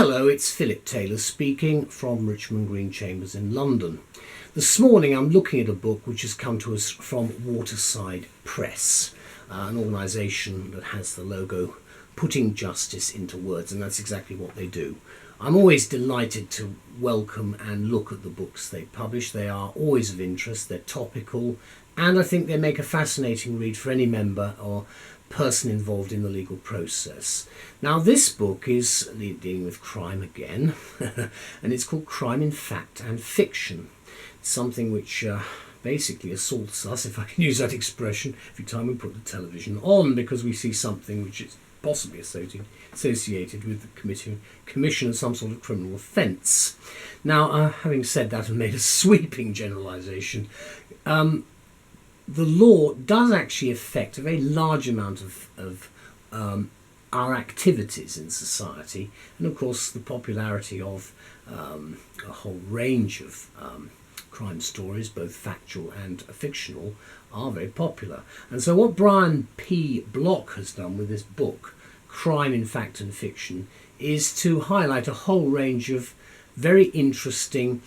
Hello, it's Philip Taylor speaking from Richmond Green Chambers in London. This morning I'm looking at a book which has come to us from Waterside Press, an organisation that has the logo Putting Justice into Words, and that's exactly what they do. I'm always delighted to welcome and look at the books they publish. They are always of interest, they're topical, and I think they make a fascinating read for any member or person involved in the legal process. Now, this book is dealing with crime again, and it's called Crime in Fact and Fiction. It's something which basically assaults us, if I can use that expression, every time we put the television on, because we see something which is possibly associated with the commission of some sort of criminal offence. Now, having said that and made a sweeping generalisation, the law does actually affect a very large amount of our activities in society, and of course the popularity of a whole range of crime stories, both factual and fictional, are very popular. And so what Brian P. Block has done with this book, Crime in Fact and Fiction, is to highlight a whole range of very interesting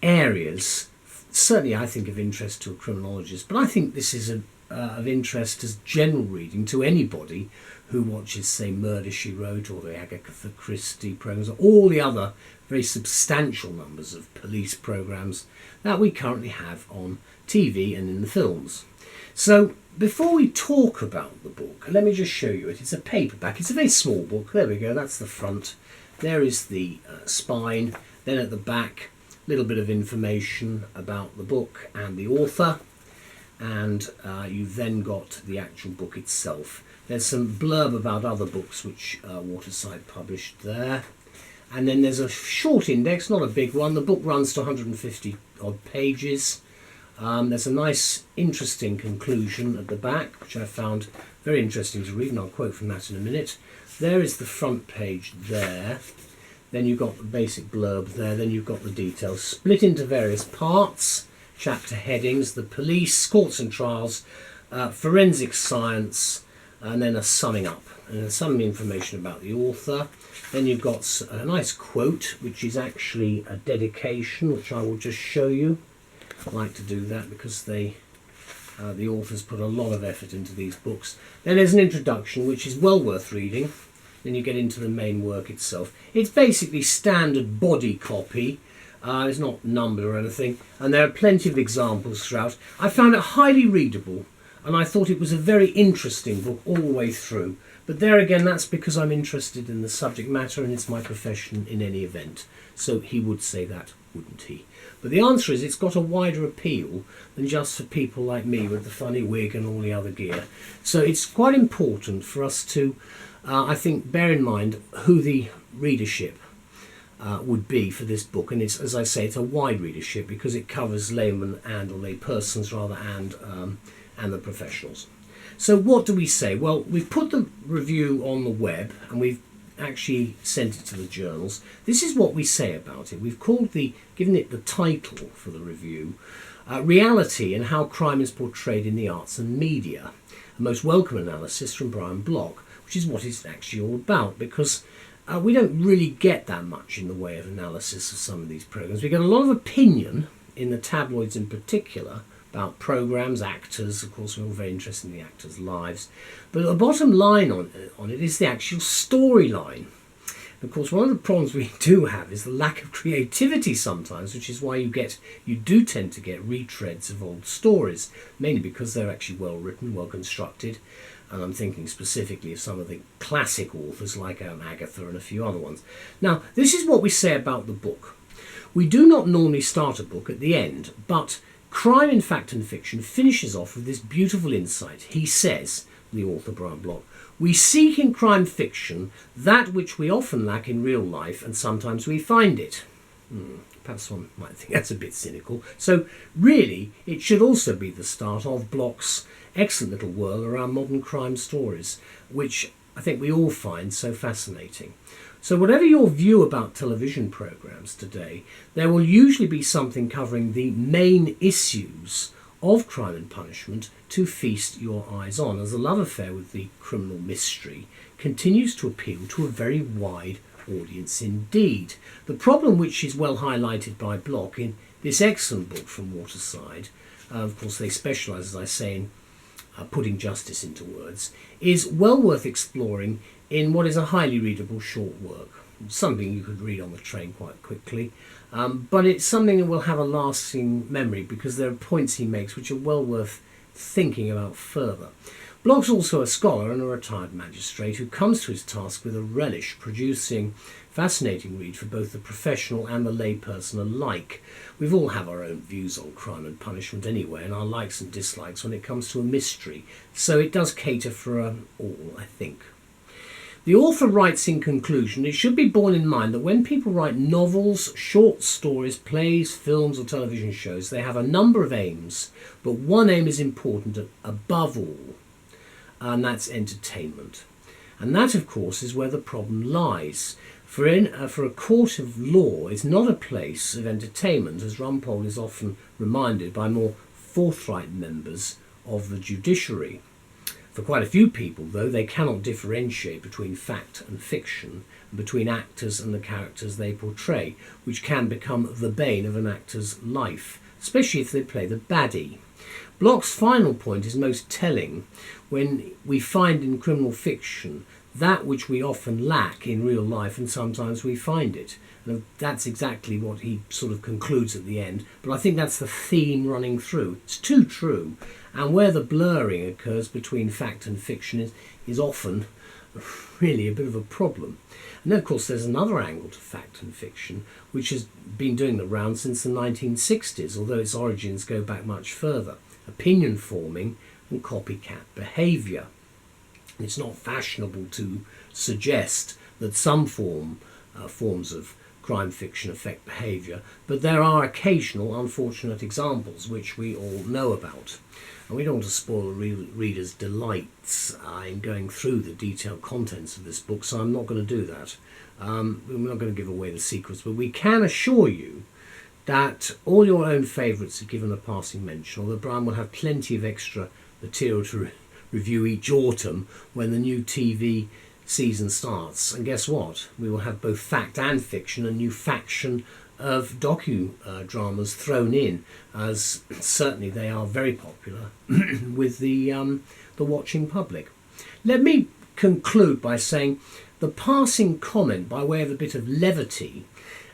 areas. Certainly I think of interest to a criminologist, but I think this is of interest as general reading to anybody who watches, say, Murder, She Wrote, or the Agatha Christie programmes, or all the other very substantial numbers of police programmes that we currently have on TV and in the films. So before we talk about the book, let me just show you it. It's a paperback. It's a very small book. There we go. That's the front. There is the spine. Then at the back, little bit of information about the book and the author, and you've then got the actual book itself. There's some blurb about other books which Waterside published there, and then there's a short index, not a big one. The book runs to 150 odd pages. There's a nice interesting conclusion at the back which I found very interesting to read, and I'll quote from that in a minute. There is the front page there. Then you've got the basic blurb there, then you've got the details split into various parts, chapter headings, the police, courts and trials, forensic science, and then a summing up, and some information about the author. Then you've got a nice quote, which is actually a dedication, which I will just show you. I like to do that because the authors put a lot of effort into these books. Then there's an introduction, which is well worth reading. Then you get into the main work itself. It's basically standard body copy. It's not numbered or anything. And there are plenty of examples throughout. I found it highly readable, and I thought it was a very interesting book all the way through. But there again, that's because I'm interested in the subject matter, and it's my profession in any event. So he would say that, wouldn't he? But the answer is it's got a wider appeal than just for people like me with the funny wig and all the other gear. So it's quite important for us to I think bear in mind who the readership would be for this book, and it's, as I say, it's a wide readership because it covers laymen or lay persons rather, and the professionals. So what do we say? Well, we've put the review on the web and we've actually sent it to the journals. This is what we say about it. We've given it the title for the review, Reality and How Crime is Portrayed in the Arts and Media, a most welcome analysis from Brian Block, which is what it's actually all about, because we don't really get that much in the way of analysis of some of these programmes. We get a lot of opinion in the tabloids in particular about programmes, actors. Of course, we're all very interested in the actors' lives. But the bottom line on it is the actual storyline. Of course, one of the problems we do have is the lack of creativity sometimes, which is why you do tend to get retreads of old stories, mainly because they're actually well written, well constructed. And I'm thinking specifically of some of the classic authors like Agatha and a few other ones. Now, this is what we say about the book. We do not normally start a book at the end, but Crime in Fact and Fiction finishes off with this beautiful insight. He says, the author Brian Block, we seek in crime fiction that which we often lack in real life, and sometimes we find it. Perhaps one might think that's a bit cynical. So really, it should also be the start of Block's excellent little whirl around modern crime stories, which I think we all find so fascinating. So whatever your view about television programmes today, there will usually be something covering the main issues of crime and punishment to feast your eyes on, as the love affair with the criminal mystery continues to appeal to a very wide audience indeed. The problem, which is well highlighted by Block in this excellent book from Waterside, of course they specialise, as I say, in putting justice into words, is well worth exploring in what is a highly readable short work. Something you could read on the train quite quickly, but it's something that will have a lasting memory because there are points he makes which are well worth thinking about further. Block's also a scholar and a retired magistrate who comes to his task with a relish, producing fascinating read for both the professional and the layperson alike. We've all have our own views on crime and punishment anyway, and our likes and dislikes when it comes to a mystery, so it does cater for all, I think. The author writes in conclusion, it should be borne in mind that when people write novels, short stories, plays, films or television shows, they have a number of aims, but one aim is important above all, and that's entertainment. And that, of course, is where the problem lies. For a court of law is not a place of entertainment, as Rumpole is often reminded by more forthright members of the judiciary. For quite a few people, though, they cannot differentiate between fact and fiction, and between actors and the characters they portray, which can become the bane of an actor's life, especially if they play the baddie. Block's final point is most telling when we find in criminal fiction that which we often lack in real life, and sometimes we find it. And that's exactly what he sort of concludes at the end, but I think that's the theme running through. It's too true, and where the blurring occurs between fact and fiction is often really a bit of a problem. And then, of course, there's another angle to fact and fiction, which has been doing the rounds since the 1960s, although its origins go back much further. Opinion forming and copycat behaviour. It's not fashionable to suggest that some forms of crime fiction affect behaviour, but there are occasional unfortunate examples which we all know about. And we don't want to spoil a reader's delights in going through the detailed contents of this book, so I'm not going to do that. We're not going to give away the secrets, but we can assure you that all your own favourites are given a passing mention, although Brian will have plenty of extra material to review each autumn when the new TV season starts. And guess what? We will have both fact and fiction, a new faction of docu-dramas thrown in, as certainly they are very popular with the watching public. Let me conclude by saying the passing comment by way of a bit of levity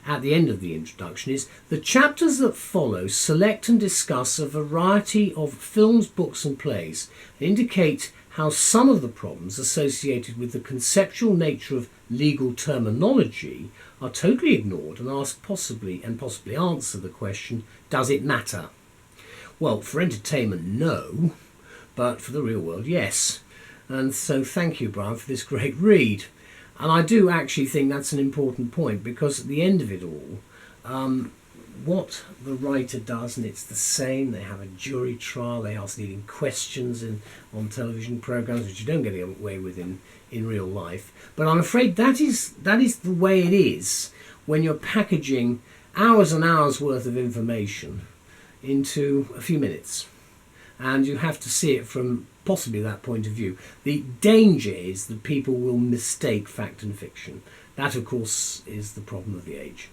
at the end of the introduction is the chapters that follow select and discuss a variety of films, books and plays and indicate how some of the problems associated with the conceptual nature of legal terminology are totally ignored and possibly answer the question, does it matter? Well, for entertainment, no, but for the real world, yes. And so thank you, Brian, for this great read. And I do actually think that's an important point, because at the end of it all, what the writer does, and it's the same, they have a jury trial, they ask leading questions on television programmes, which you don't get away with in real life. But I'm afraid that is the way it is when you're packaging hours and hours worth of information into a few minutes. And you have to see it from possibly that point of view. The danger is that people will mistake fact and fiction. That, of course, is the problem of the age.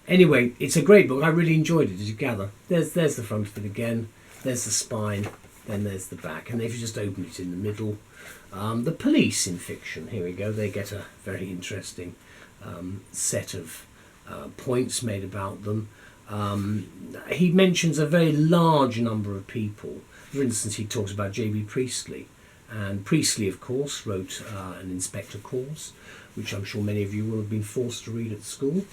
Anyway, it's a great book. I really enjoyed it, as you gather. There's the front of it again. There's the spine. Then there's the back. And if you just open it in the middle, the police in fiction, here we go. They get a very interesting set of points made about them. He mentions a very large number of people. For instance, he talks about J.B. Priestley. And Priestley, of course, wrote an Inspector Calls, which I'm sure many of you will have been forced to read at school.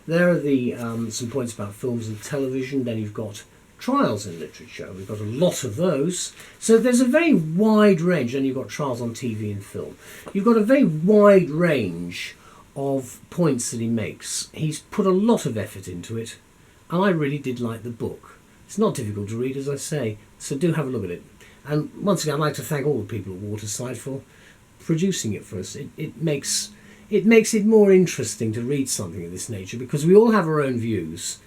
There are some points about films and television. Then you've got trials in literature. We've got a lot of those. So there's a very wide range. Then you've got trials on TV and film. You've got a very wide range of points that he makes. He's put a lot of effort into it, and I really did like the book. It's not difficult to read, as I say, so do have a look at it. And once again, I'd like to thank all the people at Waterside for producing it for us. It makes it more interesting to read something of this nature, because we all have our own views,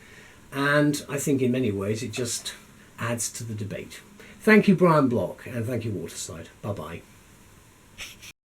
and I think in many ways it just adds to the debate. Thank you, Brian Block, and thank you, Waterside. Bye-bye.